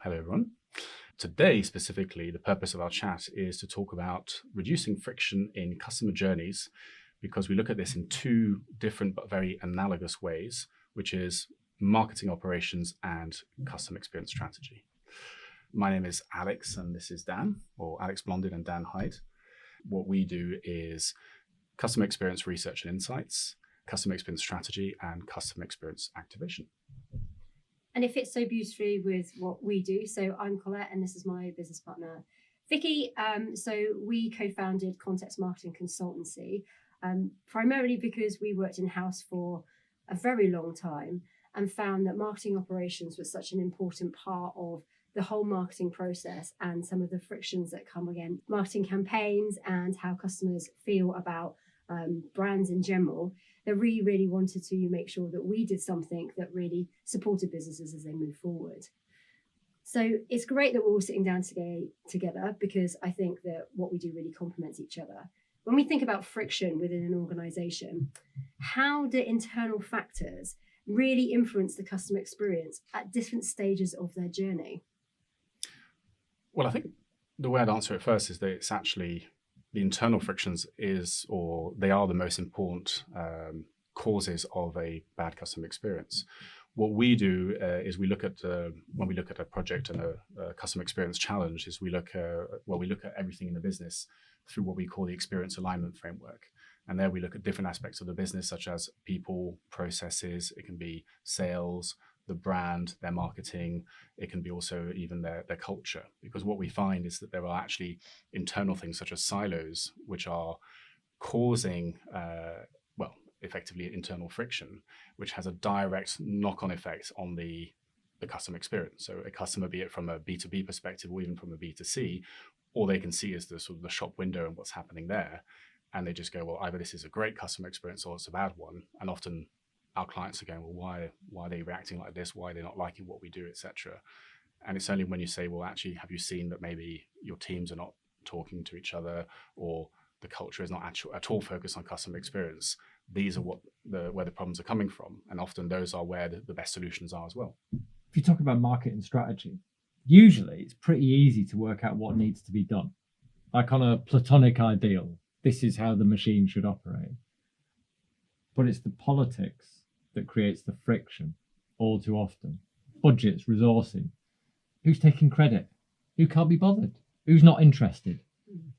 Hello, everyone. Today, specifically, the purpose of our chat is to talk about reducing friction in customer journeys, because we look at this in two different but very analogous ways, which is marketing operations and customer experience strategy. My name is Alex, and this is Dan, or Alex Blondin and Dan Hyde. What we do is customer experience research and insights, customer experience strategy, and customer experience activation. And it fits so beautifully with what we do. So I'm Collette, and this is my business partner, Vicki. So we co-founded Context Marketing Consultancy, primarily because we worked in-house for a very long time and found that marketing operations was such an important part of the whole marketing process and some of the frictions that come again, marketing campaigns and how customers feel about brands in general, that we really wanted to make sure that we did something that really supported businesses as they move forward. So it's great that we're all sitting down together, because I think that what we do really complements each other. When we think about friction within an organization, how do internal factors really influence the customer experience at different stages of their journey? Well, I think the way I'd answer it first is that it's actually the internal frictions they are the most important causes of a bad customer experience. What we do is we look at when we look at a project and a customer experience challenge, is we look at everything in the business through what we call the experience alignment framework. And there we look at different aspects of the business, such as people, processes. It can be sales, the brand, their marketing. It can be also even their culture. Because what we find is that there are actually internal things such as silos, which are causing, effectively internal friction, which has a direct knock-on effect on the customer experience. So a customer, be it from a B2B perspective or even from a B2C, all they can see is the sort of the shop window and what's happening there. And they just go, well, either this is a great customer experience or it's a bad one. And often our clients are going, well, why are they reacting like this? Why are they not liking what we do, etc. And it's only when you say, well, actually, have you seen that maybe your teams are not talking to each other, or the culture is not at all focused on customer experience? These are where the problems are coming from. And often those are where the best solutions are as well. If you talk about marketing strategy, usually it's pretty easy to work out what needs to be done. Like on a platonic ideal, this is how the machine should operate. But it's the politics that creates the friction all too often. Budgets, resourcing. Who's taking credit? Who can't be bothered? Who's not interested?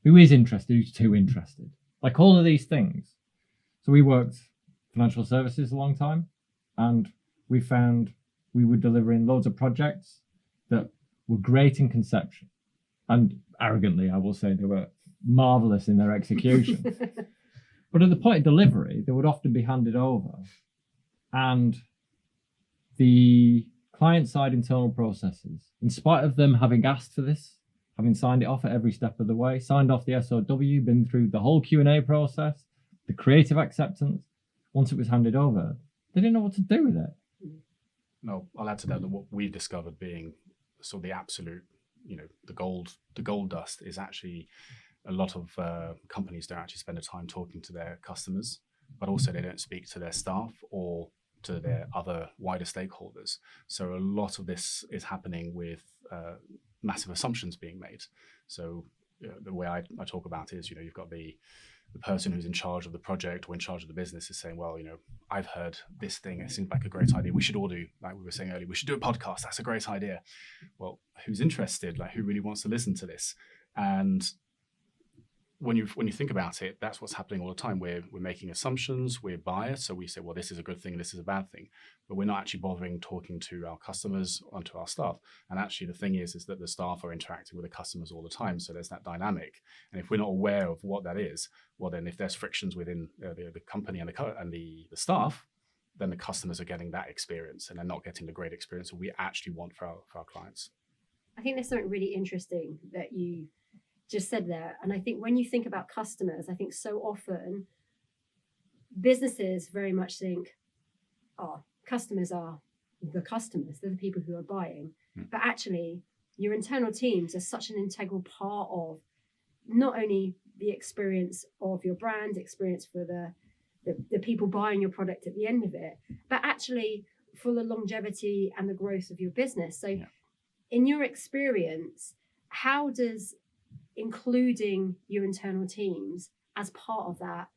Who is interested? Who's too interested? Like all of these things. So we worked financial services a long time, and we found we were delivering loads of projects that were great in conception. And arrogantly, I will say they were marvelous in their execution. But at the point of delivery, they would often be handed over, and the client-side internal processes, in spite of them having asked for this, having signed it off at every step of the way, signed off the SOW, been through the whole Q&A process, the creative acceptance, once it was handed over, they didn't know what to do with it. No, I'll add to that what we've discovered being sort of the absolute, the gold dust is actually a lot of companies don't actually spend the time talking to their customers, but also they don't speak to their staff or to their other wider stakeholders. So a lot of this is happening with massive assumptions being made. So the way I talk about it is, you've got the person who's in charge of the project or in charge of the business is saying, well, I've heard this thing, it seems like a great idea. We should all do, like we were saying earlier, we should do a podcast. That's a great idea. Well, who's interested? Like, who really wants to listen to this? And when you think about it, that's what's happening all the time. We're making assumptions, we're biased, so we say, well, this is a good thing, this is a bad thing, but we're not actually bothering talking to our customers and to our staff. And actually, the thing is that the staff are interacting with the customers all the time, so there's that dynamic. And if we're not aware of what that is, well, then if there's frictions within the company and the staff, then the customers are getting that experience, and they're not getting the great experience that we actually want for our clients. I think there's something really interesting that you just said there. And I think when you think about customers, I think so often businesses very much think, oh, customers are the customers, they're the people who are buying. But actually, your internal teams are such an integral part of not only the experience of your brand, experience for the people buying your product at the end of it, but actually for the longevity and the growth of your business. So in your experience, how does including your internal teams as part of that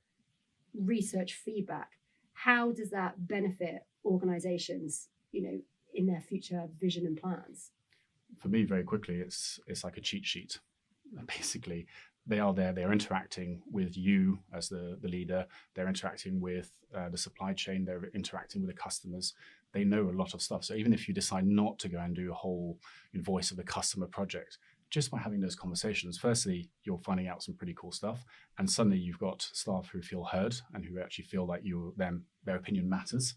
research feedback, how does that benefit organizations, in their future vision and plans? For me, very quickly, it's like a cheat sheet. Basically, they are there, they're interacting with you as the leader, they're interacting with the supply chain, they're interacting with the customers. They know a lot of stuff. So even if you decide not to go and do a whole voice of the customer project, just by having those conversations, firstly, you're finding out some pretty cool stuff. And suddenly you've got staff who feel heard and who actually feel like their opinion matters.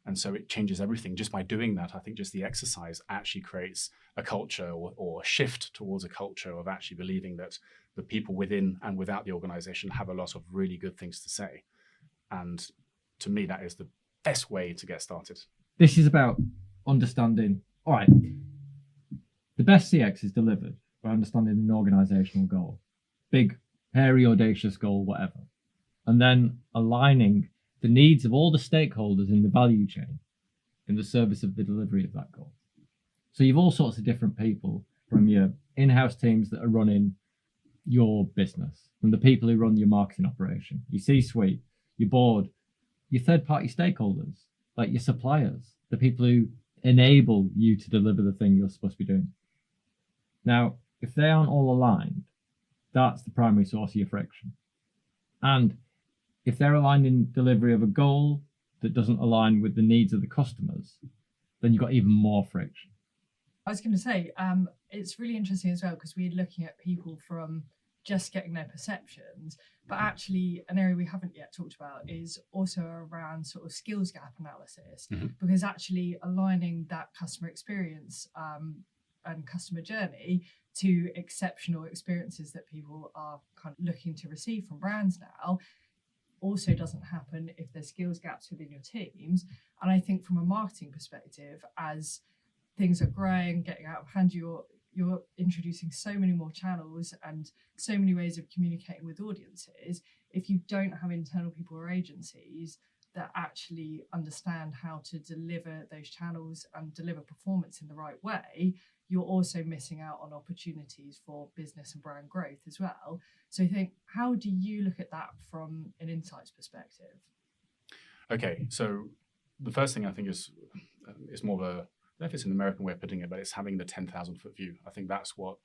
And so it changes everything. Just by doing that, I think just the exercise actually creates a culture or a shift towards a culture of actually believing that the people within and without the organization have a lot of really good things to say. And to me, that is the best way to get started. This is about understanding, all right, the best CX is delivered by understanding an organizational goal, big, hairy, audacious goal, whatever, and then aligning the needs of all the stakeholders in the value chain in the service of the delivery of that goal. So you've all sorts of different people, from your in-house teams that are running your business, from the people who run your marketing operation, your C-suite, your board, your third-party stakeholders, like your suppliers, the people who enable you to deliver the thing you're supposed to be doing. Now, if they aren't all aligned, that's the primary source of your friction. And if they're aligned in delivery of a goal that doesn't align with the needs of the customers, then you've got even more friction. I was going to say, it's really interesting as well, because we're looking at people from just getting their perceptions, but actually an area we haven't yet talked about is also around sort of skills gap analysis, because actually aligning that customer experience and customer journey to exceptional experiences that people are kind of looking to receive from brands now also doesn't happen if there's skills gaps within your teams. And I think from a marketing perspective, as things are growing, getting out of hand, you're introducing so many more channels and so many ways of communicating with audiences. If you don't have internal people or agencies that actually understand how to deliver those channels and deliver performance in the right way, you're also missing out on opportunities for business and brand growth as well. So I think, how do you look at that from an insights perspective? Okay, so the first thing I think is more of a, I don't know if it's an American way of putting it, but it's having the 10,000 foot view. I think that's what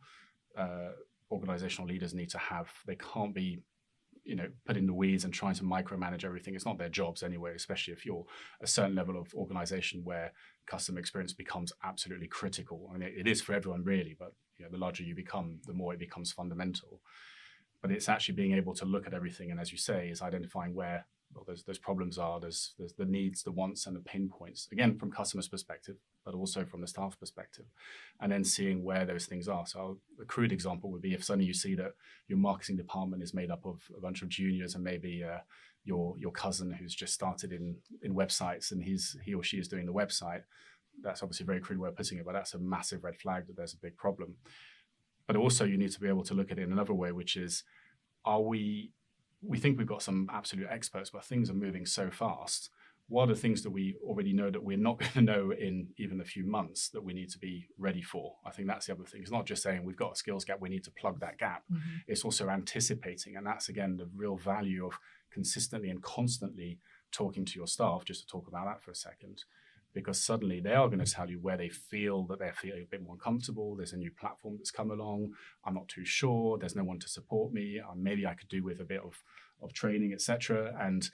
organizational leaders need to have. They can't be put in the weeds and trying to micromanage everything. It's not their jobs anyway, especially if you're a certain level of organization where customer experience becomes absolutely critical. I mean, it is for everyone really, but the larger you become, the more it becomes fundamental. But it's actually being able to look at everything, and as you say, is identifying where those problems are, there's the needs, the wants, and the pain points, again, from customers' perspective, but also from the staff perspective, and then seeing where those things are. So a crude example would be if suddenly you see that your marketing department is made up of a bunch of juniors and maybe your cousin who's just started in websites and he or she is doing the website. That's obviously a very crude way of putting it, but that's a massive red flag that there's a big problem. But also you need to be able to look at it in another way, which is, we think we've got some absolute experts, but things are moving so fast. What are the things that we already know that we're not going to know in even a few months that we need to be ready for? I think that's the other thing. It's not just saying we've got a skills gap, we need to plug that gap. It's also anticipating. And that's, again, the real value of consistently and constantly talking to your staff, just to talk about that for a second, because suddenly they are going to tell you where they feel that they're feeling a bit more uncomfortable. There's a new platform that's come along. I'm not too sure. There's no one to support me. Maybe I could do with a bit of training, etc. And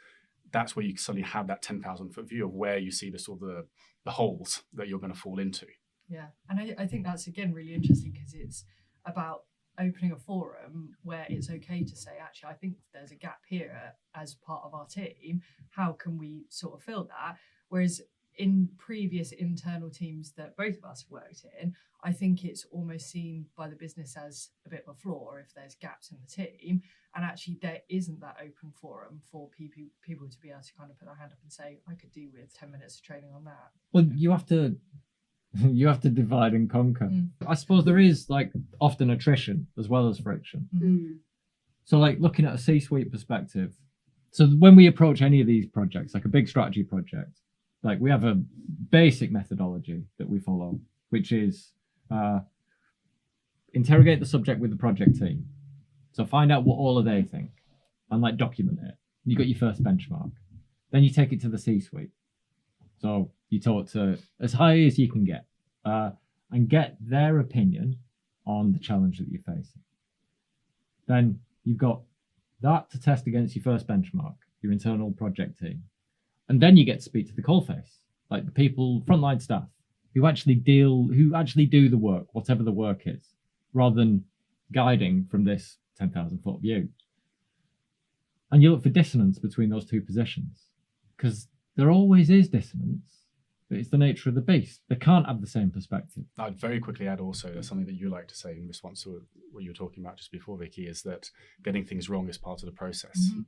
that's where you suddenly have that 10,000 foot view of where you see the sort of the holes that you're going to fall into. Yeah, and I think that's, again, really interesting, because it's about opening a forum where it's okay to say, actually, I think there's a gap here as part of our team. How can we sort of fill that? Whereas in previous internal teams that both of us have worked in, I think it's almost seen by the business as a bit of a flaw if there's gaps in the team. And actually there isn't that open forum for people to be able to kind of put their hand up and say, I could do with 10 minutes of training on that. Well, you have to divide and conquer. I suppose there is often attrition as well as friction. So looking at a C-suite perspective, so when we approach any of these projects, like a big strategy project, we have a basic methodology that we follow, which is Interrogate the subject with the project team. So find out what all of they think and like document it. You got your first benchmark. Then you take it to the C-suite. So you talk to as high as you can get and get their opinion on the challenge that you're facing. Then you've got that to test against your first benchmark, your internal project team. And then you get to speak to the coalface, like the people, frontline staff, who actually do the work, whatever the work is, rather than guiding from this 10,000 foot view. And you look for dissonance between those two positions, because there always is dissonance, but it's the nature of the beast. They can't have the same perspective. I'd very quickly add also something that you like to say in response to what you were talking about just before, Vicky, is that getting things wrong is part of the process. Mm-hmm.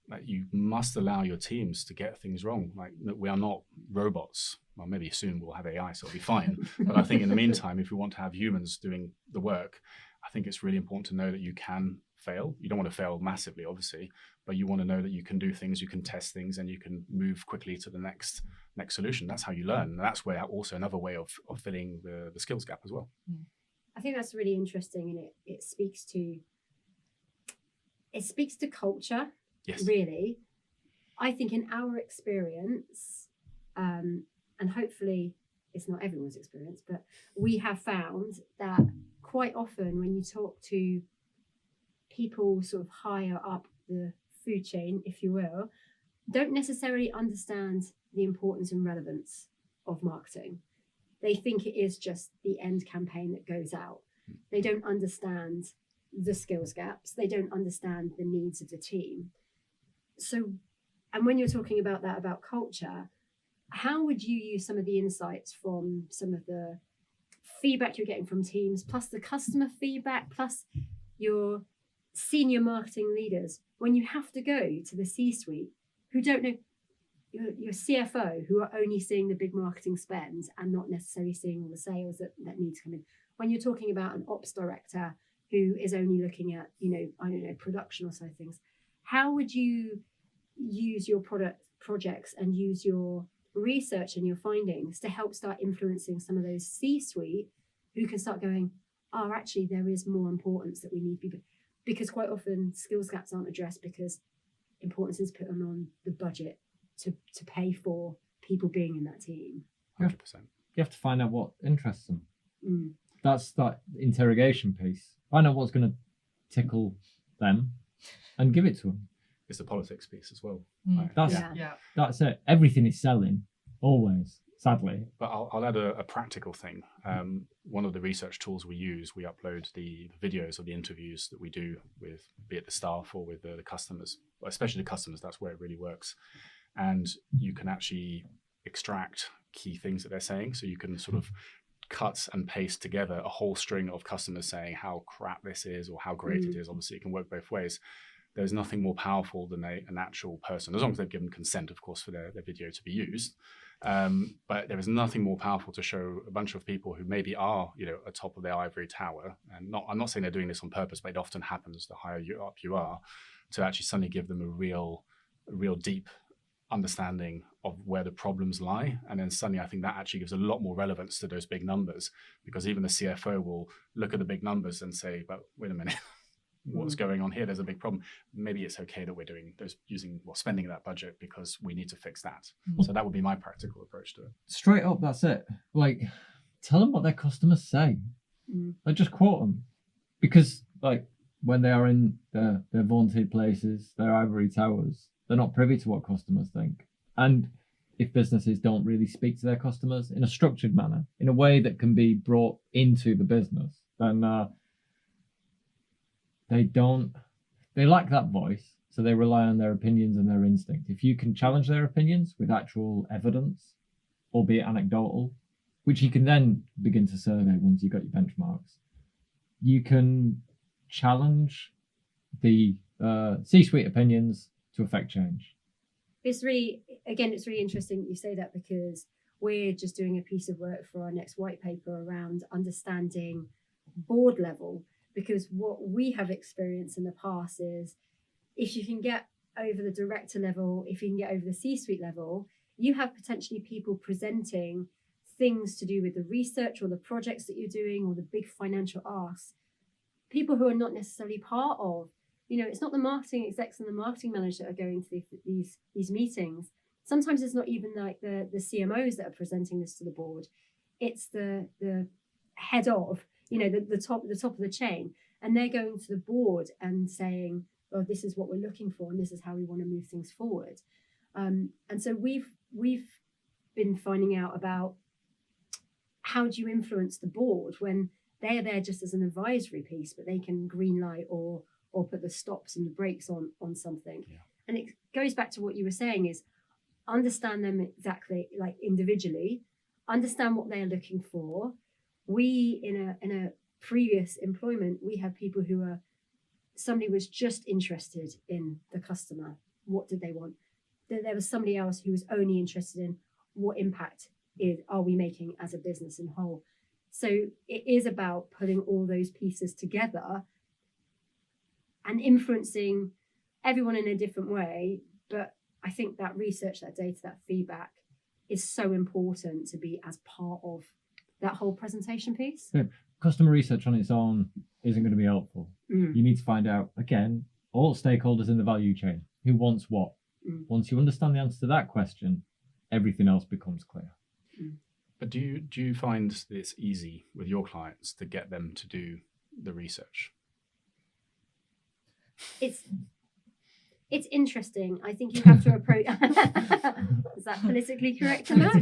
Like, you must allow your teams to get things wrong. Like, we are not robots. Well, maybe soon we'll have AI, so it'll be fine. But I think in the meantime, if we want to have humans doing the work, I think it's really important to know that you can fail. You don't want to fail massively, obviously, but you want to know that you can do things, you can test things, and you can move quickly to the next solution. That's how you learn. And that's where also another way of filling the skills gap as well. I think that's really interesting, and it speaks to culture. Yes. Really. I think in our experience, and hopefully it's not everyone's experience, but we have found that quite often when you talk to people sort of higher up the food chain, if you will, don't necessarily understand the importance and relevance of marketing. They think it is just the end campaign that goes out. They don't understand the skills gaps. They don't understand the needs of the team. So, and when you're talking about that, about culture, how would you use some of the insights from some of the feedback you're getting from teams, plus the customer feedback, plus your senior marketing leaders, when you have to go to the C-suite who don't know, your CFO, who are only seeing the big marketing spends and not necessarily seeing all the sales that need to come in? When you're talking about an ops director who is only looking at, production or so things, how would you use your projects and use your research and your findings to help start influencing some of those C-suite who can start going, oh, actually, there is more importance that we need to be, because quite often skills gaps aren't addressed because importance is put on the budget to pay for people being in that team. 100%. You have to find out what interests them. That's that interrogation piece. Find out what's going to tickle them and give it to them. It's the politics piece as well. That's it. Everything is selling, always, sadly. But I'll add a practical thing. One of the research tools we use, we upload the videos of the interviews that we do with, be it the staff or with the customers, especially the customers. That's where it really works. And you can actually extract key things that they're saying. So you can sort of cut and paste together a whole string of customers saying how crap this is or how great it is. Obviously, it can work both ways. There's nothing more powerful than an actual person, as long as they've given consent, of course, for their video to be used. But there is nothing more powerful to show a bunch of people who maybe are, atop of their ivory tower. And I'm not saying they're doing this on purpose, but it often happens the higher up you are, to actually suddenly give them a real deep understanding of where the problems lie. And then suddenly I think that actually gives a lot more relevance to those big numbers, because even the CFO will look at the big numbers and say, but wait a minute, what's going on here? There's a big problem. Maybe it's okay that we're spending that budget because we need to fix that. So that would be my practical approach to it. Straight up, that's it. Like, tell them what their customers say. Like, just quote them. Because, like, when they are in their vaunted places, their ivory towers, they're not privy to what customers think. And if businesses don't really speak to their customers in a structured manner, in a way that can be brought into the business, then they lack that voice, so they rely on their opinions and their instinct. If you can challenge their opinions with actual evidence, albeit anecdotal, which you can then begin to survey once you've got your benchmarks, you can challenge the C-suite opinions to affect change. It's really interesting that you say that, because we're just doing a piece of work for our next white paper around understanding board level. Because what we have experienced in the past is, if you can get over the director level, if you can get over the C-suite level, you have potentially people presenting things to do with the research or the projects that you're doing or the big financial asks, people who are not necessarily part of, it's not the marketing execs and the marketing managers that are going to these meetings. Sometimes it's not even like the CMOs that are presenting this to the board. It's the head of, the top of the chain. And they're going to the board and saying, oh, this is what we're looking for and this is how we want to move things forward. And so we've been finding out about how do you influence the board when they're there just as an advisory piece, but they can green light or put the stops and the brakes on something. Yeah. And it goes back to what you were saying is understand them exactly, like individually, understand what they're looking for. We, in a previous employment, we had people somebody was just interested in the customer. What did they want? There was somebody else who was only interested in what impact are we making as a business in whole. So it is about putting all those pieces together and influencing everyone in a different way. But I think that research, that data, that feedback is so important to be as part of that whole presentation piece. Yeah. Customer research on its own isn't going to be helpful. You need to find out, again, all stakeholders in the value chain, who wants what. Once you understand the answer to that question, everything else becomes clear. But do you find that it's easy with your clients to get them to do the research? It's interesting. I think you have to approach. Is that politically correct enough?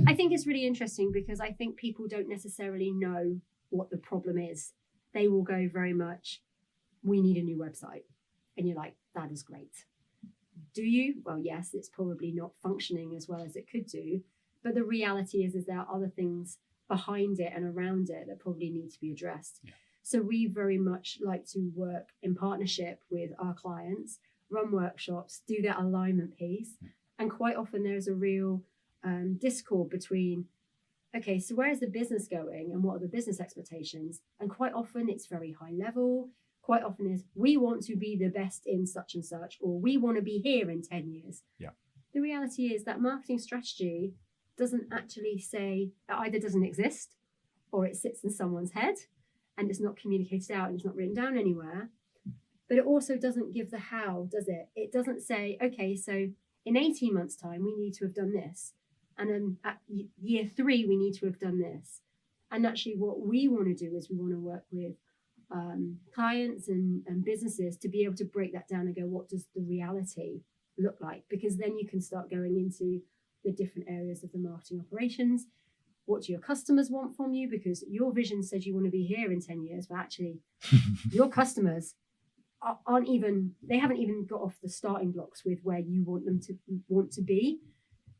I think it's really interesting because I think people don't necessarily know what the problem is. They will go very much, we need a new website. And you're like, that is great. Do you? Well, yes, it's probably not functioning as well as it could do. But the reality is there are other things behind it and around it that probably need to be addressed. Yeah. So we very much like to work in partnership with our clients, run workshops, do that alignment piece. And quite often there's a real discord between, okay, so where is the business going and what are the business expectations? And quite often it's very high level. Quite often is, we want to be the best in such and such, or we want to be here in 10 years. Yeah. The reality is that marketing strategy doesn't actually say, it either doesn't exist or it sits in someone's head and it's not communicated out and it's not written down anywhere. But it also doesn't give the how, does it? It doesn't say, okay, so in 18 months' time, we need to have done this. And then at year 3, we need to have done this. And actually what we want to do is we want to work with clients and businesses to be able to break that down and go, what does the reality look like? Because then you can start going into the different areas of the marketing operations. What do your customers want from you? Because your vision says you want to be here in 10 years, but actually your customers haven't even got off the starting blocks with where you want to be.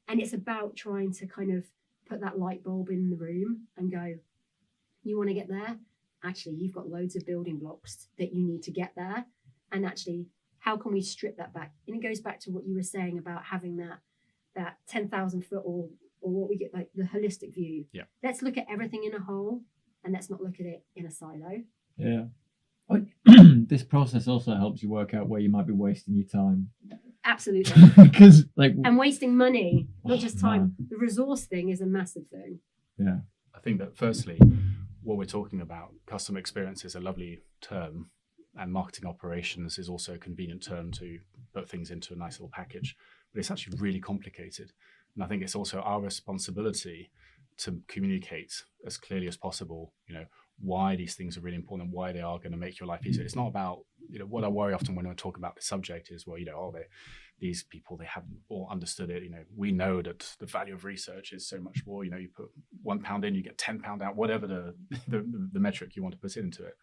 And it's about trying to kind of put that light bulb in the room and go, you want to get there? Actually, you've got loads of building blocks that you need to get there. And actually, how can we strip that back? And it goes back to what you were saying about having that 10,000 foot or what we get, like the holistic view. Yeah. Let's look at everything in a whole and let's not look at it in a silo. Yeah. This process also helps you work out where you might be wasting your time. Absolutely. Because and wasting money, not just time. Man. The resource thing is a massive thing. Yeah. I think that firstly, what we're talking about, customer experience is a lovely term, and marketing operations is also a convenient term to put things into a nice little package. But it's actually really complicated. And I think it's also our responsibility to communicate as clearly as possible, why these things are really important and why they are going to make your life easier. It's not about, what I worry often when I talk about the subject is, these people, they haven't all understood it. We know that the value of research is so much more, you put £1 in, you get £10 out, whatever the metric you want to put into it.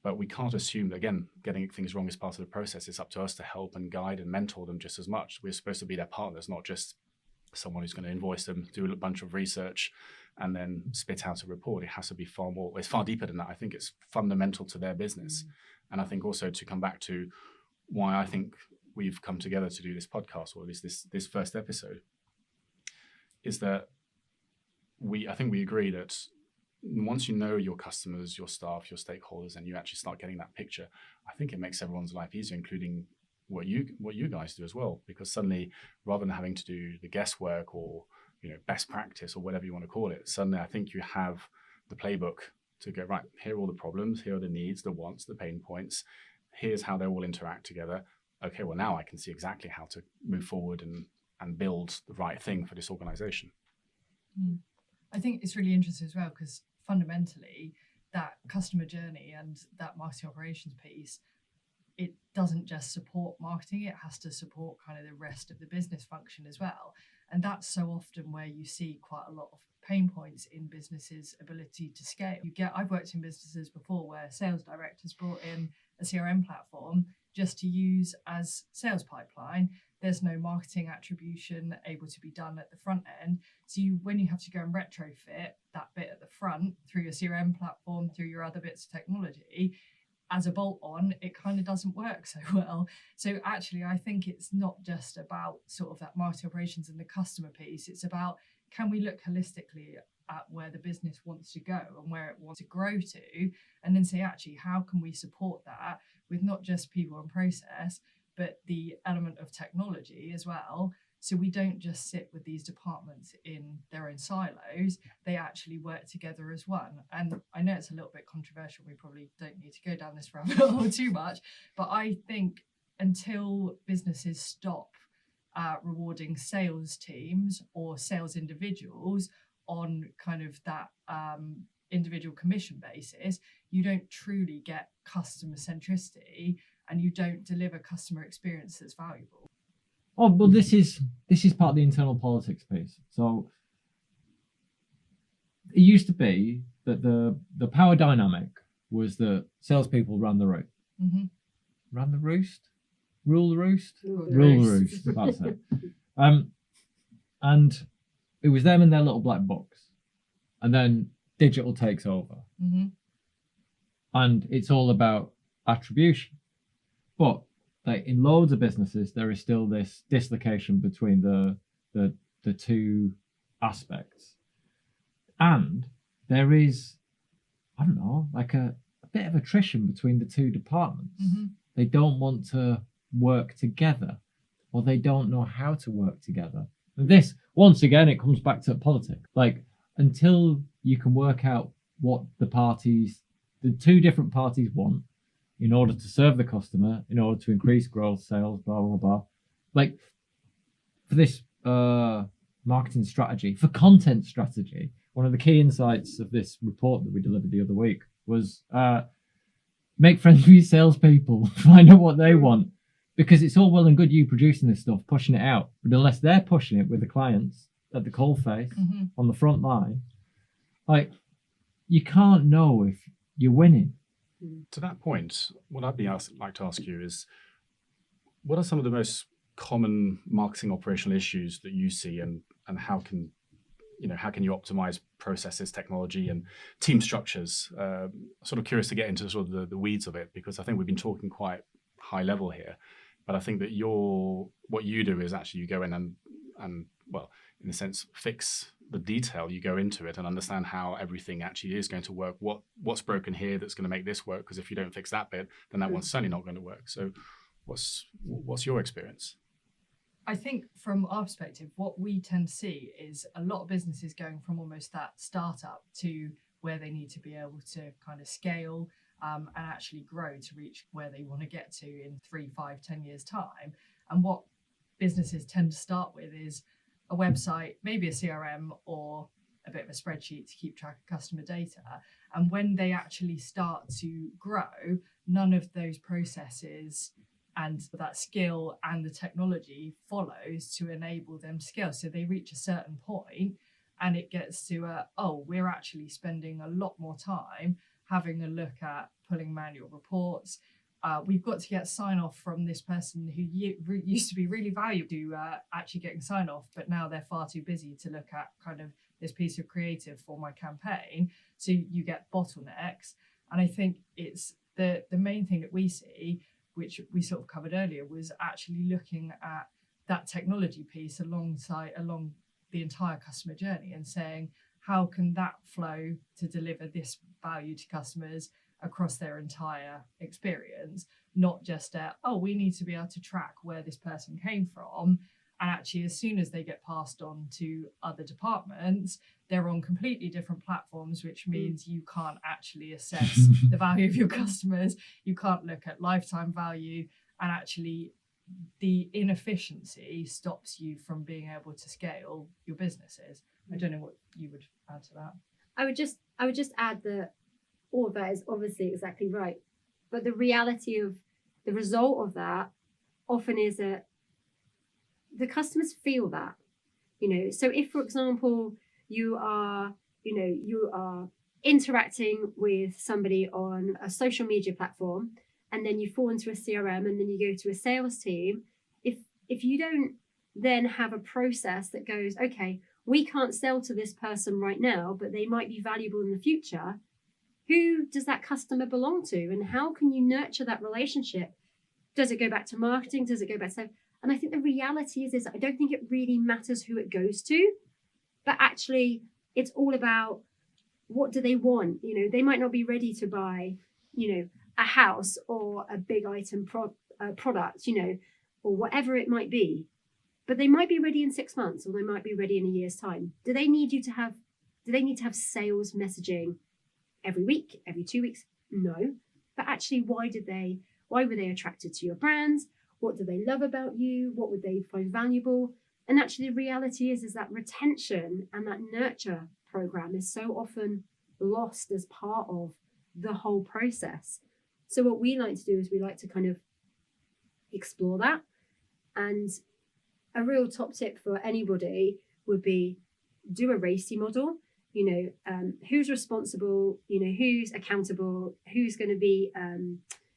But we can't assume that, again, getting things wrong is part of the process. It's up to us to help and guide and mentor them just as much. We're supposed to be their partners, not just someone who's going to invoice them, do a bunch of research, and then spit out a report. It has to be far more, it's far deeper than that. I think it's fundamental to their business. And I think also to come back to why I think we've come together to do this podcast, or at least this first episode, is that I think we agree that once you know your customers, your staff, your stakeholders, and you actually start getting that picture, I think it makes everyone's life easier, including what you guys do as well. Because suddenly, rather than having to do the guesswork or best practice or whatever you want to call it, suddenly I think you have the playbook to go, right, here are all the problems, here are the needs, the wants, the pain points, here's how they all interact together. Okay, well, now I can see exactly how to move forward and build the right thing for this organization. I think it's really interesting as well, because fundamentally that customer journey and that marketing operations piece, it doesn't just support marketing, it has to support kind of the rest of the business function as well. And that's so often where you see quite a lot of pain points in businesses' ability to scale. I've worked in businesses before where sales directors brought in a CRM platform just to use as sales pipeline. There's no marketing attribution able to be done at the front end. So when you have to go and retrofit that bit at the front through your CRM platform, through your other bits of technology, as a bolt-on, it kind of doesn't work so well. So actually, I think it's not just about sort of that marketing operations and the customer piece. It's about, can we look holistically at where the business wants to go and where it wants to grow to, and then say, actually, how can we support that with not just people and process, but the element of technology as well. So we don't just sit with these departments in their own silos, they actually work together as one. And I know it's a little bit controversial, we probably don't need to go down this rabbit hole too much, but I think until businesses stop rewarding sales teams or sales individuals on kind of that individual commission basis, you don't truly get customer centricity and you don't deliver customer experience that's valuable. Oh, well, this is part of the internal politics piece. So it used to be that the power dynamic was that salespeople ran the roost. Mm-hmm. Ran the roost? Rule the roost? Rule Rule the roost. That's it. And it was them in their little black box. And then digital takes over. Mm-hmm. And it's all about attribution. But like in loads of businesses, there is still this dislocation between the two aspects. And there is, I don't know, like a bit of attrition between the two departments. Mm-hmm. They don't want to work together, or they don't know how to work together. And this, once again, it comes back to politics. Like, until you can work out what the two different parties want in order to serve the customer, in order to increase growth, sales, blah, blah, blah. Like, for this marketing strategy, for content strategy, one of the key insights of this report that we delivered the other week was make friends with your salespeople, find out what they want. Because it's all well and good you producing this stuff, pushing it out, but unless they're pushing it with the clients at the coalface, Mm-hmm. on the front line, like, you can't know if you're winning. To that point, what I'd like to ask you is, what are some of the most common marketing operational issues that you see, and how can you optimize processes, technology, and team structures? Sort of curious to get into sort of the weeds of it, because I think we've been talking quite high level here, but I think that what you do is actually you go in and well, in a sense, fix the detail. You go into it and understand how everything actually is going to work. What's broken here that's going to make this work? Because if you don't fix that bit, then that one's certainly not going to work. So, what's your experience? I think from our perspective, what we tend to see is a lot of businesses going from almost that startup to where they need to be able to kind of scale and actually grow to reach where they want to get to in 3, 5, 10 years time. And what businesses tend to start with is a website, maybe a CRM, or a bit of a spreadsheet to keep track of customer data. And when they actually start to grow, none of those processes and that skill and the technology follows to enable them to scale. So they reach a certain point and it gets to, we're actually spending a lot more time having a look at pulling manual reports. We've got to get sign off from this person who used to be really valuable to actually getting sign off, but now they're far too busy to look at kind of this piece of creative for my campaign. So you get bottlenecks. And I think it's the main thing that we see, which we sort of covered earlier, was actually looking at that technology piece along the entire customer journey and saying, how can that flow to deliver this value to customers across their entire experience, not just we need to be able to track where this person came from And actually, as soon as they get passed on to other departments, they're on completely different platforms, which means you can't actually assess the value of your customers. You can't look at lifetime value, and actually the inefficiency stops you from being able to scale your businesses. I don't know what you would add to that. I would just add that all of that is obviously exactly right. But the reality of the result of that often is that the customers feel that, so if, for example, you are interacting with somebody on a social media platform, and then you fall into a CRM, and then you go to a sales team, if you don't then have a process that goes, okay, we can't sell to this person right now, but they might be valuable in the future, who does that customer belong to, and how can you nurture that relationship? Does it go back to marketing? Does it go back to sales? And I think the reality is I don't think it really matters who it goes to, but actually it's all about what do they want. They might not be ready to buy, a house or a big item product, or whatever it might be, but they might be ready in 6 months, or they might be ready in a year's time. Do they need to have sales messaging every week, every 2 weeks? No. But actually, why were they attracted to your brand? What do they love about you? What would they find valuable? And actually, the reality is that retention and that nurture program is so often lost as part of the whole process. So what we like to do is we like to kind of explore that. And a real top tip for anybody would be do a RACI model. Who's responsible, who's accountable, who's going to be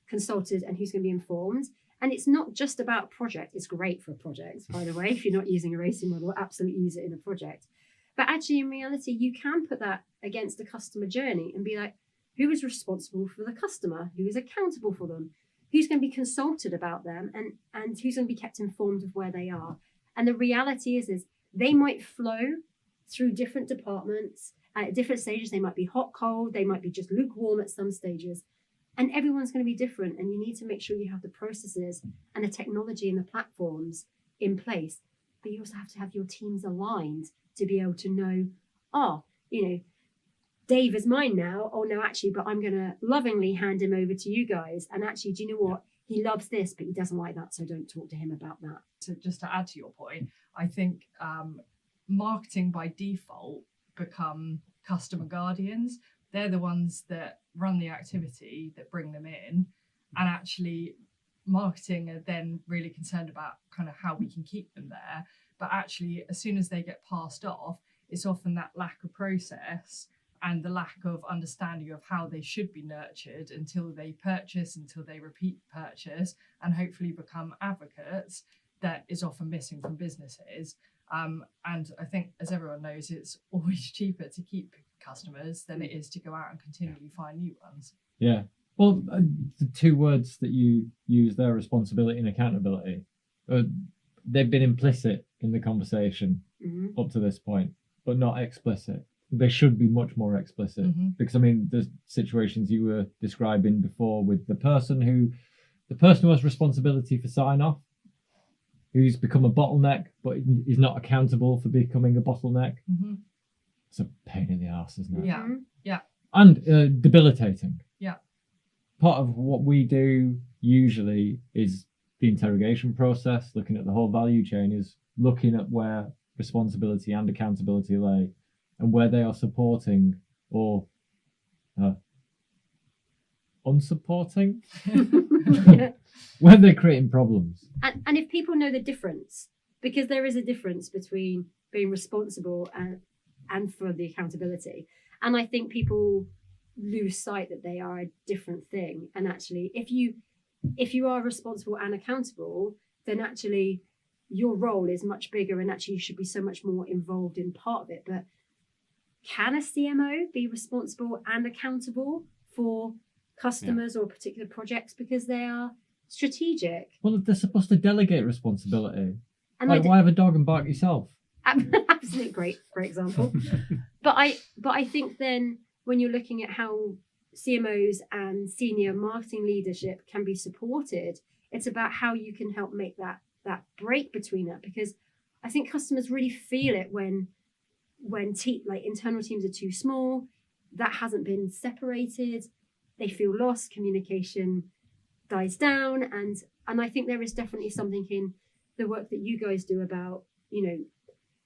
consulted, and who's going to be informed. And it's not just about a project. It's great for a project, by the way. If you're not using a RACI model, absolutely use it in a project. But actually, in reality, you can put that against the customer journey and be like, who is responsible for the customer? Who is accountable for them? Who's going to be consulted about them? And who's going to be kept informed of where they are? And the reality is they might flow through different departments at different stages. They might be hot, cold. They might be just lukewarm at some stages. And everyone's going to be different. And you need to make sure you have the processes and the technology and the platforms in place. But you also have to have your teams aligned to be able to know, Dave is mine now. Oh, no, actually, but I'm going to lovingly hand him over to you guys. And actually, do you know what? He loves this, but he doesn't like that. So don't talk to him about that. So just to add to your point, I think marketing by default become customer guardians. They're the ones that run the activity, that bring them in. And actually, marketing are then really concerned about kind of how we can keep them there. But actually, as soon as they get passed off, it's often that lack of process and the lack of understanding of how they should be nurtured until they purchase, until they repeat purchase, and hopefully become advocates, that is often missing from businesses. And I think, as everyone knows, it's always cheaper to keep customers than it is to go out and continually find new ones. Yeah. Well, the two words that you use there, responsibility and accountability, they've been implicit in the conversation up to this point, but not explicit. They should be much more explicit, because the situations you were describing before with the person who has responsibility for sign off, who's become a bottleneck, but is not accountable for becoming a bottleneck. It's a pain in the arse, isn't it? Yeah. Yeah. And debilitating. Yeah. Part of what we do usually is the interrogation process, looking at the whole value chain, is looking at where responsibility and accountability lay, and where they are supporting or unsupporting, where they're creating problems. And if people know the difference, because there is a difference between being responsible and for the accountability. And I think people lose sight that they are a different thing. And actually, if you are responsible and accountable, then actually your role is much bigger, and actually you should be so much more involved in part of it. But can a CMO be responsible and accountable for customers or particular projects because they are strategic? Well, they're supposed to delegate responsibility. And why have a dog and bark yourself? Absolutely great example. But I think then when you're looking at how CMOs and senior marketing leadership can be supported, it's about how you can help make that break between that. Because I think customers really feel it when like internal teams are too small, that hasn't been separated, they feel lost, communication dies down, and I think there is definitely something in the work that you guys do about, you know,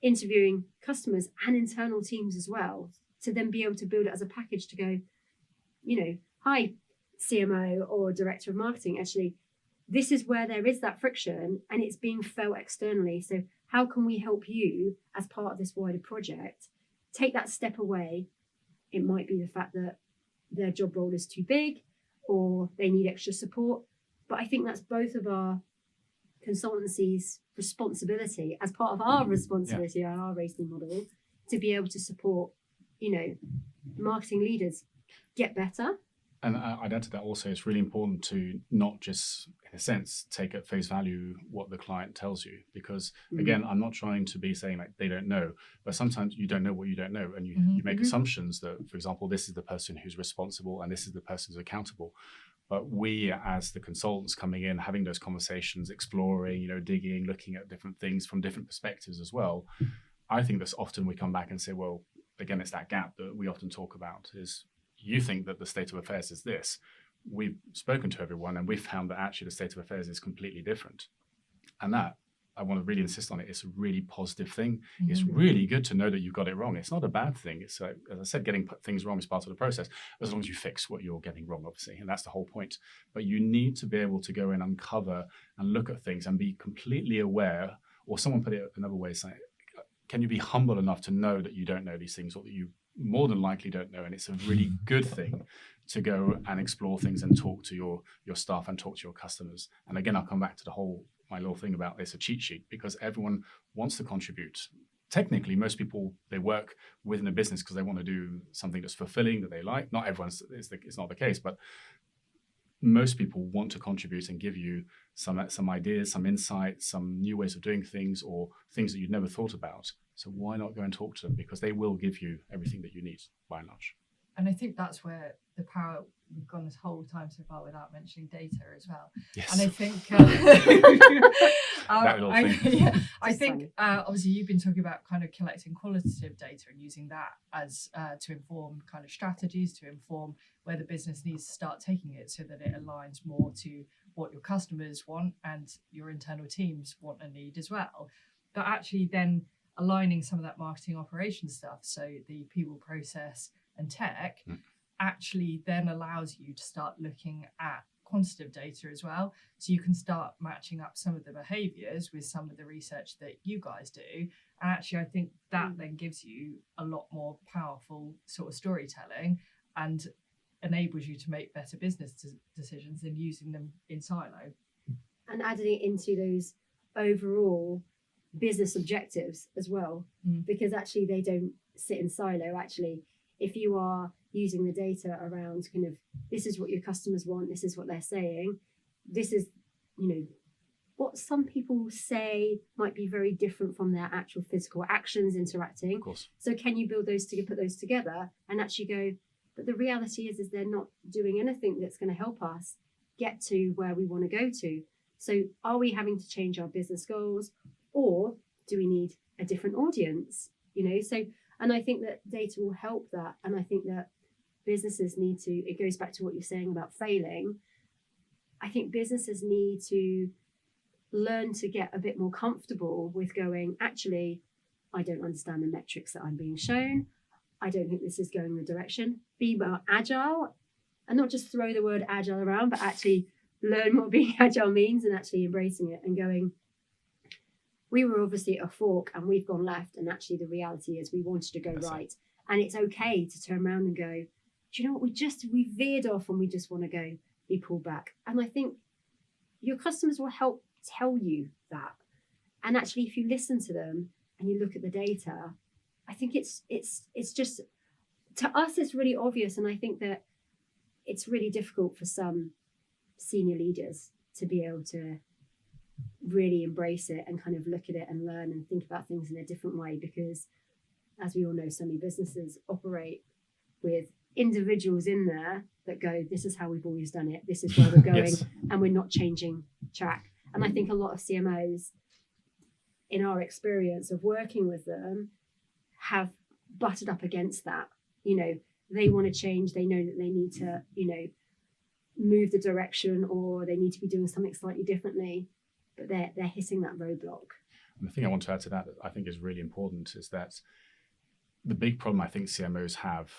interviewing customers and internal teams as well, to then be able to build it as a package to go, you know, hi CMO or director of marketing, actually this is where there is that friction and it's being felt externally, so how can we help you as part of this wider project take that step away? It might be the fact that their job role is too big or they need extra support, but I think that's both of our consultancy's responsibility as part of our responsibility, our racing model, to be able to support, you know, marketing leaders get better. And I'd add to that also, it's really important to not just, in a sense, take at face value what the client tells you. Because again, I'm not trying to be saying like they don't know, but sometimes you don't know what you don't know. And you make assumptions that, for example, this is the person who's responsible and this is the person who's accountable. But we, as the consultants coming in, having those conversations, exploring, you know, digging, looking at different things from different perspectives as well, I think that's often we come back and say, well, again, it's that gap that we often talk about is, you think that the state of affairs is this. We've spoken to everyone and we've found that actually the state of affairs is completely different. And that, I want to really insist on it, it's a really positive thing. It's really good to know that you got it wrong. It's not a bad thing. It's, as I said, getting things wrong is part of the process, as long as you fix what you're getting wrong, obviously. And that's the whole point. But you need to be able to go and uncover and look at things and be completely aware, or someone put it another way, saying, can you be humble enough to know that you don't know these things, or that you more than likely don't know? And it's a really good thing to go and explore things and talk to your staff and talk to your customers. And again, I'll come back to my little thing about it's a cheat sheet, because everyone wants to contribute. Technically, most people, they work within a business because they want to do something that's fulfilling, that they like. Not everyone's, it's not the case, but most people want to contribute and give you some ideas, some insights, some new ways of doing things, or things that you'd never thought about. So why not go and talk to them? Because they will give you everything that you need, by and large. And I think that's where the power, we've gone this whole time so far without mentioning data as well. Yes. And I think I think obviously you've been talking about kind of collecting qualitative data and using that as to inform kind of strategies, to inform where the business needs to start taking it, so that it aligns more to what your customers want and your internal teams want and need as well. But actually then aligning some of that marketing operations stuff, so the people, process and tech, actually then allows you to start looking at quantitative data as well. So you can start matching up some of the behaviours with some of the research that you guys do. And actually, I think that then gives you a lot more powerful sort of storytelling and enables you to make better business decisions than using them in silo. And adding it into those overall business objectives as well, because actually they don't sit in silo. Actually, if you are using the data around kind of, this is what your customers want, this is what they're saying, this is, you know, what some people say might be very different from their actual physical actions interacting. Of course. So can you build those put those together and actually go, but the reality is they're not doing anything that's going to help us get to where we want to go to. So are we having to change our business goals, or do we need a different audience? You know, so, and I think that data will help that. And I think that businesses need to, it goes back to what you're saying about failing. I think businesses need to learn to get a bit more comfortable with going, actually, I don't understand the metrics that I'm being shown. I don't think this is going in the direction. Be more agile, and not just throw the word agile around, but actually learn what being agile means and actually embracing it and going, we were obviously at a fork and we've gone left, and actually the reality is we wanted to go right. And it's okay to turn around and go, do you know what, we veered off and we just want to go, be pulled back. And I think your customers will help tell you that. And actually, if you listen to them and you look at the data, I think it's just, to us, it's really obvious. And I think that it's really difficult for some senior leaders to be able to really embrace it and kind of look at it and learn and think about things in a different way, because as we all know, so many businesses operate with individuals in there that go, this is how we've always done it, this is where we're going, yes, and we're not changing track. And I think a lot of CMOs in our experience of working with them, have butted up against that. They want to change. They know that they need to, move the direction, or they need to be doing something slightly differently, but they're hitting that roadblock. And the thing I want to add to that I think is really important is that the big problem I think CMOs have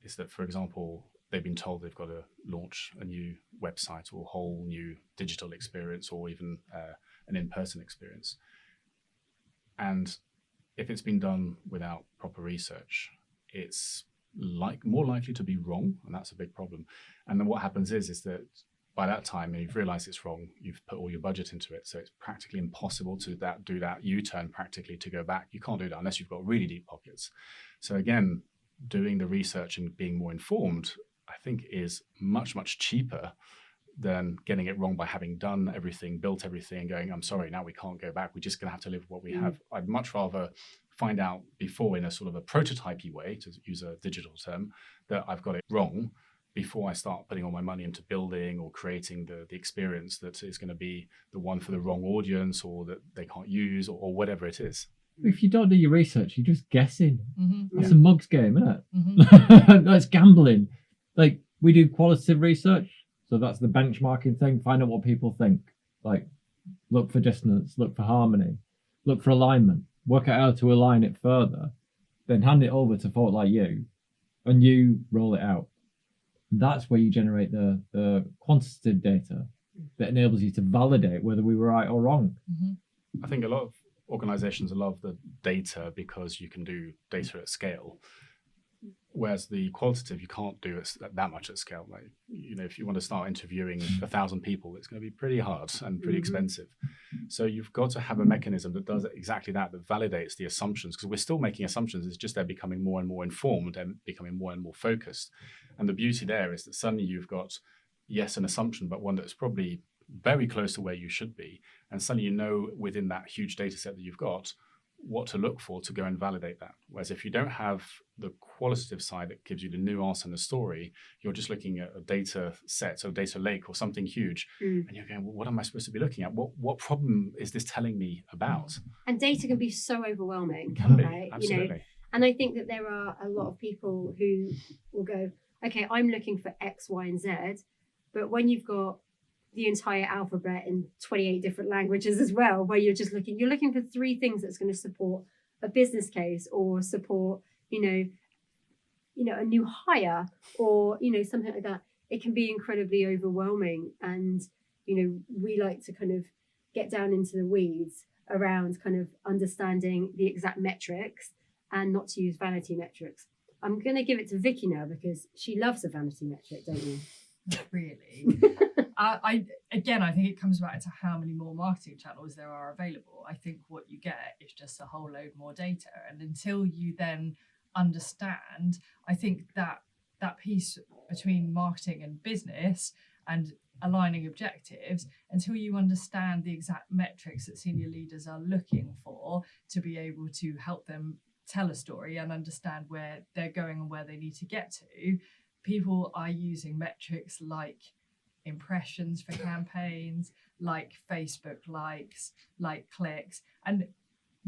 is that, for example, they've been told they've got to launch a new website or a whole new digital experience, or even an in-person experience. And if it's been done without proper research, it's more likely to be wrong, and that's a big problem. And then what happens is that by that time, you've realized it's wrong, you've put all your budget into it, so it's practically impossible to do that U-turn practically to go back. You can't do that unless you've got really deep pockets. So again, doing the research and being more informed, I think, is much, much cheaper than getting it wrong by having done everything, built everything, and going, I'm sorry, now we can't go back. We're just going to have to live with what we have. I'd much rather find out before, in a sort of a prototypey way, to use a digital term, that I've got it wrong before I start putting all my money into building or creating the experience that is going to be the one for the wrong audience, or that they can't use, or whatever it is. If you don't do your research, you're just guessing. Mm-hmm. It's a mug's game, isn't it? Mm-hmm. That's gambling. Like, we do qualitative research, so that's the benchmarking thing. Find out what people think. Like, look for dissonance, look for harmony, look for alignment, work out how to align it further, then hand it over to folk like you, and you roll it out. That's where you generate the quantitative data that enables you to validate whether we were right or wrong. Mm-hmm. I think a lot of organizations love the data because you can do data at scale, whereas the qualitative, you can't do it that much at scale. Like, if you want to start interviewing 1,000 people, it's going to be pretty hard and pretty expensive. So you've got to have a mechanism that does exactly that validates the assumptions, because we're still making assumptions. It's just they're becoming more and more informed and becoming more and more focused. And the beauty there is that suddenly you've got, yes, an assumption, but one that's probably very close to where you should be. And suddenly within that huge data set that you've got, what to look for to go and validate that. Whereas if you don't have the qualitative side that gives you the nuance and the story, you're just looking at a data set or data lake or something huge, and you're going, well, what am I supposed to be looking at? What problem is this telling me about? And data can be so overwhelming. Can be, right? absolutely. And I think that there are a lot of people who will go, okay, I'm looking for X, Y, and Z, but when you've got the entire alphabet in 28 different languages as well, where you're looking for three things that's going to support a business case, or support, a new hire, or, something like that. It can be incredibly overwhelming. And, we like to kind of get down into the weeds around kind of understanding the exact metrics and not to use vanity metrics. I'm going to give it to Vicki now, because she loves a vanity metric, don't you? Not really. I think it comes back to how many more marketing channels there are available. I think what you get is just a whole load more data, and until you then understand, I think that piece between marketing and business and aligning objectives, until you understand the exact metrics that senior leaders are looking for to be able to help them tell a story and understand where they're going and where they need to get to, people are using metrics like impressions for campaigns, like Facebook likes, like clicks, and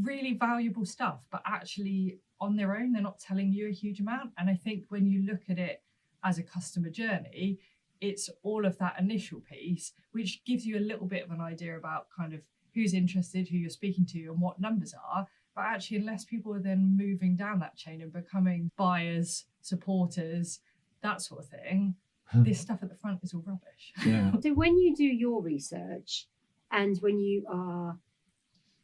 really valuable stuff, but actually on their own they're not telling you a huge amount. And I think when you look at it as a customer journey, it's all of that initial piece which gives you a little bit of an idea about kind of who's interested, who you're speaking to, and what numbers are. But actually, unless people are then moving down that chain and becoming buyers, supporters, that sort of thing, this stuff at the front is all rubbish. Yeah. So when you do your research, and when you are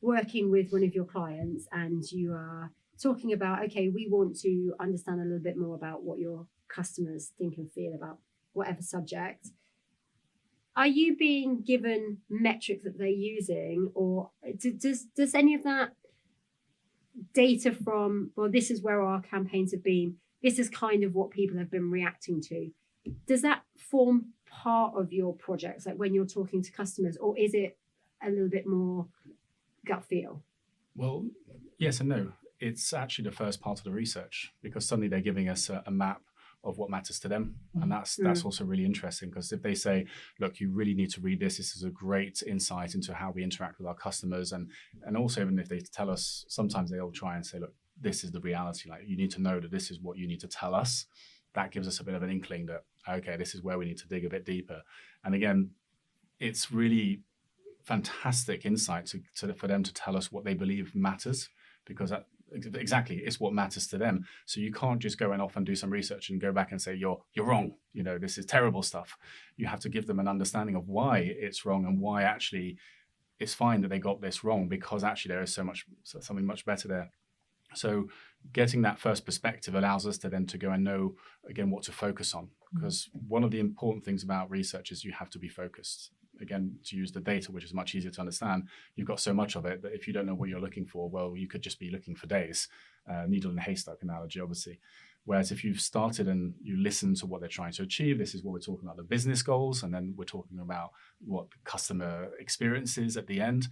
working with one of your clients and you are talking about, okay, we want to understand a little bit more about what your customers think and feel about whatever subject, are you being given metrics that they're using, or does any of that data from, well, this is where our campaigns have been, this is kind of what people have been reacting to, does that form part of your projects, like when you're talking to customers, or is it a little bit more gut feel? Well, yes and no. It's actually the first part of the research, because suddenly they're giving us a map of what matters to them. And that's also really interesting, because if they say, look, you really need to read this is a great insight into how we interact with our customers. And also, even if they tell us, sometimes they'll try and say, look, this is the reality. Like, you need to know that this is what you need to tell us. That gives us a bit of an inkling that, okay, this is where we need to dig a bit deeper. And again, it's really fantastic insight for them to tell us what they believe matters, because exactly, it's what matters to them. So you can't just go off and do some research and go back and say you're wrong, this is terrible stuff. You have to give them an understanding of why it's wrong, and why actually it's fine that they got this wrong, because actually there is something much better there. So getting that first perspective allows us to then to go and know again what to focus on, because one of the important things about research is you have to be focused. Again, to use the data, which is much easier to understand, you've got so much of it that if you don't know what you're looking for, well, you could just be looking for days. Needle in a haystack analogy, obviously. Whereas if you've started and you listen to what they're trying to achieve, this is what we're talking about, the business goals, and then we're talking about what the customer experience is at the end,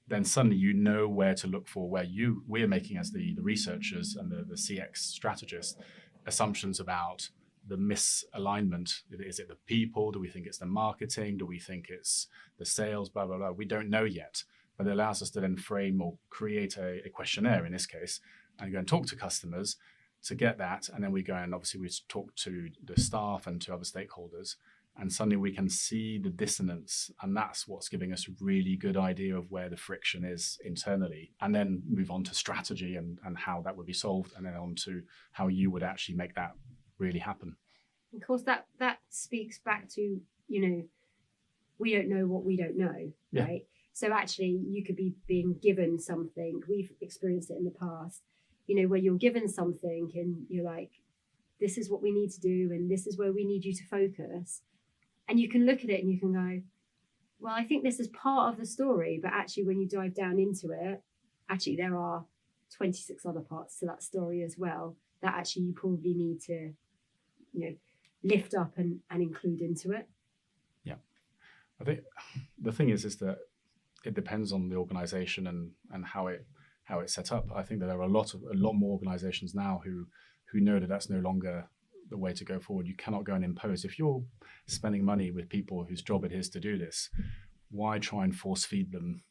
then suddenly you know where to look for, where we're making, as the researchers and the CX strategists, assumptions about the misalignment. Is it the people? Do we think it's the marketing? Do we think it's the sales? Blah, blah, blah. We don't know yet, but it allows us to then frame or create a questionnaire in this case, and go and talk to customers to get that. And then we go and obviously we talk to the staff and to other stakeholders, and suddenly we can see the dissonance. And that's what's giving us a really good idea of where the friction is internally, and then move on to strategy and how that would be solved, and then on to how you would actually make that really happen. Of course, that speaks back to, we don't know what we don't know, right? So actually you could be being given something. We've experienced it in the past, where you're given something and you're like, this is what we need to do, and this is where we need you to focus. And you can look at it and you can go, well, I think this is part of the story, but actually when you dive down into it, actually there are 26 other parts to that story as well that actually you probably need to lift up and include into it. Yeah, I think the thing is that it depends on the organization and how it's set up. I think that there are a lot more organizations now who know that that's no longer the way to go forward. You cannot go and impose. If you're spending money with people whose job it is to do this, why try and force feed them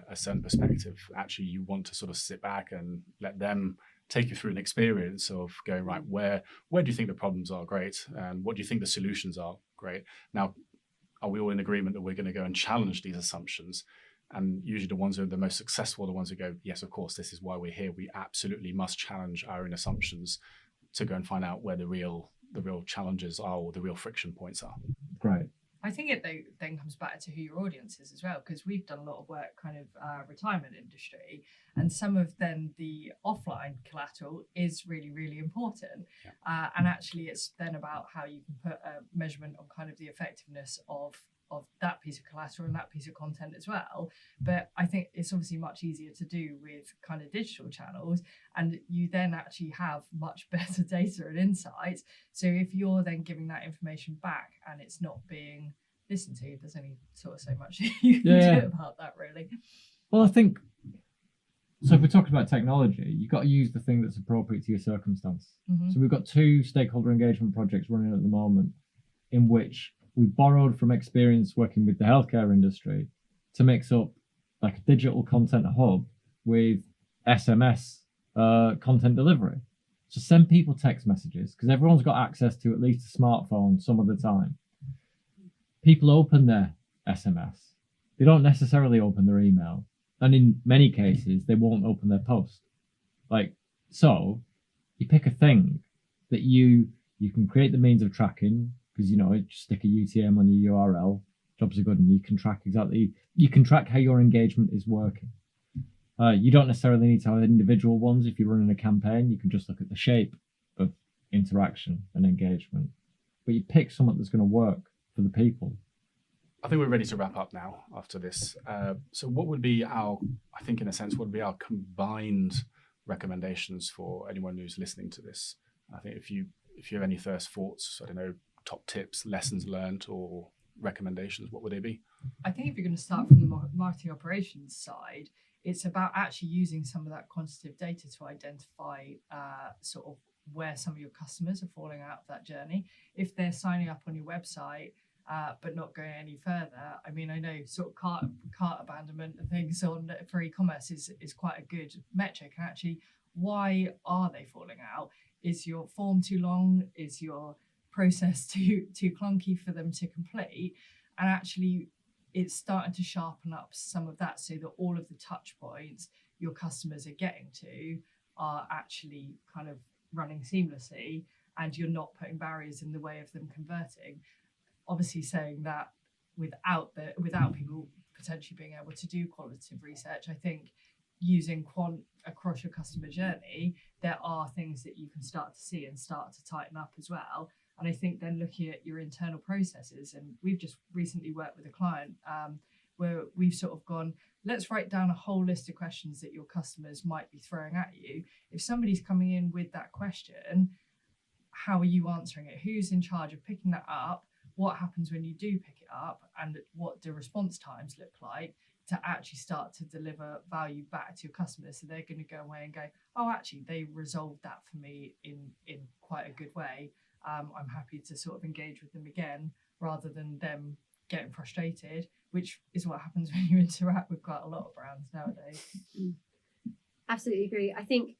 a certain perspective? Actually, you want to sort of sit back and let them take you through an experience of going, right, where do you think the problems are? Great. And what do you think the solutions are? Great. Now, are we all in agreement that we're going to go and challenge these assumptions? And usually the ones who are the most successful are the ones who go, yes, of course, this is why we're here. We absolutely must challenge our own assumptions to go and find out where the real challenges are, or the real friction points are. Great. I think it then comes back to who your audience is as well, because we've done a lot of work kind of retirement industry, and some of then the offline collateral is really, really important. Yeah. And actually it's then about how you can put a measurement on kind of the effectiveness of that piece of collateral and that piece of content as well. But I think it's obviously much easier to do with kind of digital channels, and you then actually have much better data and insights. So if you're then giving that information back and it's not being listened to, there's only sort of so much you can do about that, really. Well, I think, so if we're talking about technology, you've got to use the thing that's appropriate to your circumstance. Mm-hmm. So we've got 2 stakeholder engagement projects running at the moment, in which we borrowed from experience working with the healthcare industry to mix up like a digital content hub with SMS content delivery. So send people text messages, because everyone's got access to at least a smartphone some of the time. People open their SMS. They don't necessarily open their email. And in many cases, they won't open their post. So you pick a thing that you can create the means of tracking, because just stick a UTM on your URL, jobs are good, and you can track how your engagement is working. You don't necessarily need to have individual ones. If you're running a campaign, you can just look at the shape of interaction and engagement, but you pick something that's going to work for the people. I think we're ready to wrap up now after this. So what would be what would be our combined recommendations for anyone who's listening to this? I think if you have any first thoughts, I don't know, top tips, lessons learned, or recommendations, what would they be? I think if you're going to start from the marketing operations side, it's about actually using some of that quantitative data to identify sort of where some of your customers are falling out of that journey. If they're signing up on your website but not going any further, I mean, I know sort of cart abandonment and things on for e-commerce is quite a good metric. And actually, why are they falling out? Is your form too long? Is your process too clunky for them to complete? And actually, it's starting to sharpen up some of that so that all of the touch points your customers are getting to are actually kind of running seamlessly, and you're not putting barriers in the way of them converting. Obviously, saying that without people potentially being able to do qualitative research, I think using quant across your customer journey, there are things that you can start to see and start to tighten up as well. And I think then looking at your internal processes, and we've just recently worked with a client where we've sort of gone, let's write down a whole list of questions that your customers might be throwing at you. If somebody's coming in with that question, how are you answering it? Who's in charge of picking that up? What happens when you do pick it up? And what do response times look like to actually start to deliver value back to your customers? So they're going to go away and go, oh, actually, they resolved that for me in quite a good way. I'm happy to sort of engage with them again, rather than them getting frustrated, which is what happens when you interact with quite a lot of brands nowadays. Absolutely agree. I think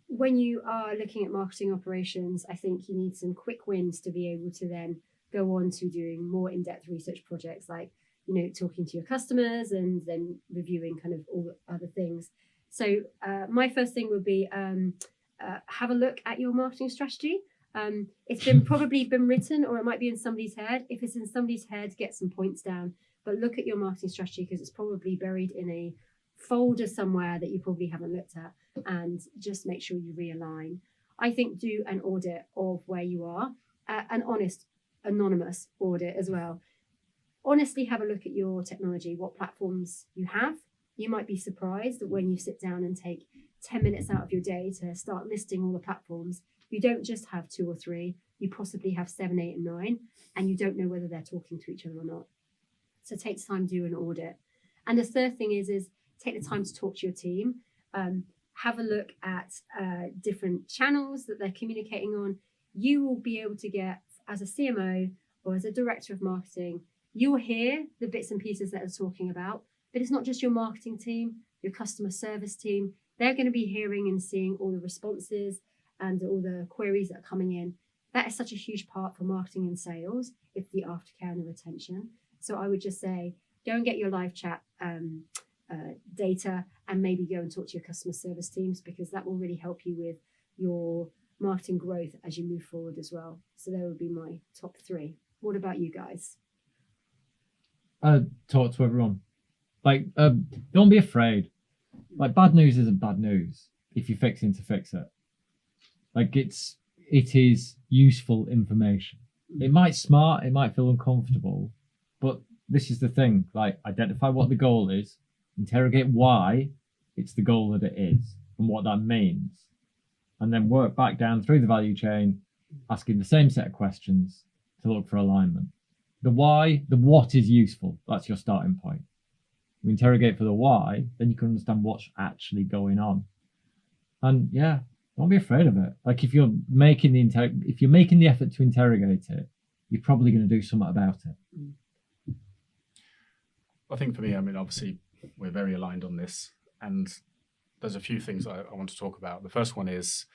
when you are looking at marketing operations, I think you need some quick wins to be able to then go on to doing more in-depth research projects, like, you know, talking to your customers and then reviewing kind of all the other things. So my first thing would be have a look at your marketing strategy. It's probably been written, or it might be in somebody's head. If it's in somebody's head, get some points down, but look at your marketing strategy, because it's probably buried in a folder somewhere that you probably haven't looked at, and just make sure you realign. I think do an audit of where you are, an honest, anonymous audit as well. Honestly, have a look at your technology, what platforms you have. You might be surprised that when you sit down and take 10 minutes out of your day to start listing all the platforms, you don't just have 2 or 3, you possibly have 7, 8, and 9, and you don't know whether they're talking to each other or not. So take the time to do an audit. And the third thing is take the time to talk to your team. Have a look at different channels that they're communicating on. You will be able to get, as a CMO or as a director of marketing, you'll hear the bits and pieces that they're talking about, but it's not just your marketing team, your customer service team. They're going to be hearing and seeing all the responses and all the queries that are coming in. That is such a huge part for marketing and sales. It's the aftercare and the retention. So I would just say, go and get your live chat data, and maybe go and talk to your customer service teams, because that will really help you with your marketing growth as you move forward as well. So there would be my top 3. What about you guys? Talk to everyone. Like, don't be afraid. Like, bad news isn't bad news if you're fixing to fix it. Like, it is useful information. It might smart, it might feel uncomfortable, but this is the thing. Like, identify what the goal is, interrogate why it's the goal that it is and what that means, and then work back down through the value chain, asking the same set of questions to look for alignment. The why, the what is useful. That's your starting point. You interrogate for the why, then you can understand what's actually going on. And yeah, don't be afraid of it. Like, if you're making the effort to interrogate it, you're probably going to do something about it. I think for me, I mean, obviously we're very aligned on this, and there's a few things I want to talk about. The first one is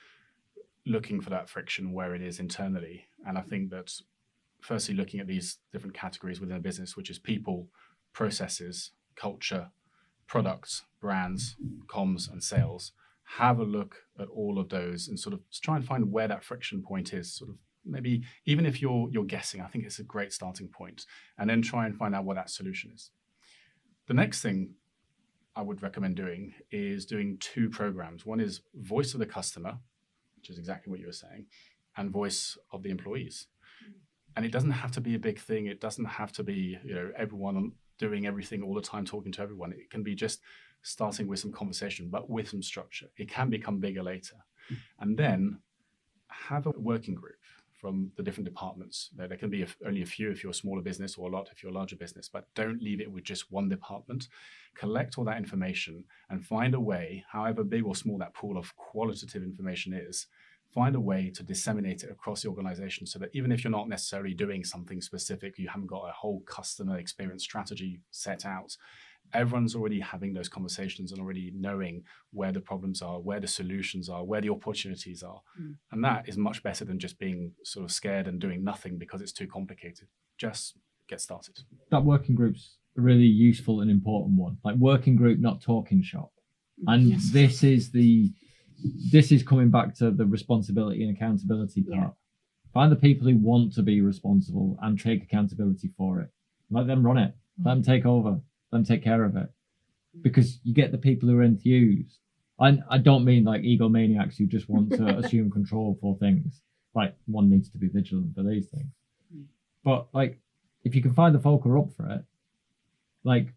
looking for that friction where it is internally. And I think that firstly, looking at these different categories within a business, which is people, processes, culture, products, brands, comms, and sales, have a look at all of those and sort of try and find where that friction point is. Sort of maybe even if you're guessing, I think it's a great starting point, and then try and find out what that solution is. The next thing I would recommend doing is doing 2 programs. One is voice of the customer, which is exactly what you were saying, and voice of the employees. And it doesn't have to be a big thing. It doesn't have to be, everyone doing everything all the time, talking to everyone. It can be just starting with some conversation, but with some structure. It can become bigger later. And then have a working group from the different departments. There can be only a few if you're a smaller business, or a lot if you're a larger business, but don't leave it with just one department. Collect all that information and find a way, however big or small that pool of qualitative information is, find a way to disseminate it across the organization so that even if you're not necessarily doing something specific, you haven't got a whole customer experience strategy set out, everyone's already having those conversations and already knowing where the problems are, where the solutions are, where the opportunities are. And that is much better than just being sort of scared and doing nothing because it's too complicated. Just get started. That working group's a really useful and important one. Like working group, not talking shop. And Yes. this is coming back to the responsibility and accountability part. Yeah. Find the people who want to be responsible and take accountability for it. Let them run it. Let them take over. Let them take care of it. Because you get the people who are enthused. I don't mean like egomaniacs who just want to assume control for things. Like one needs to be vigilant for these things. But like if you can find the folk who are up for it, like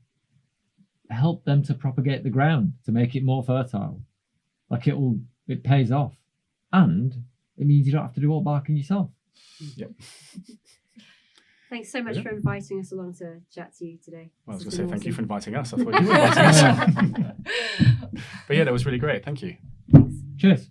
help them to propagate the ground to make it more fertile. Like it pays off, and it means you don't have to do all barking yourself. Yep. Thanks so much for inviting us along to chat to you today. Well, I was This going to say has been thank you for awesome. inviting us. I thought you were inviting us. But yeah, that was really great. Thank you. Thanks. Cheers.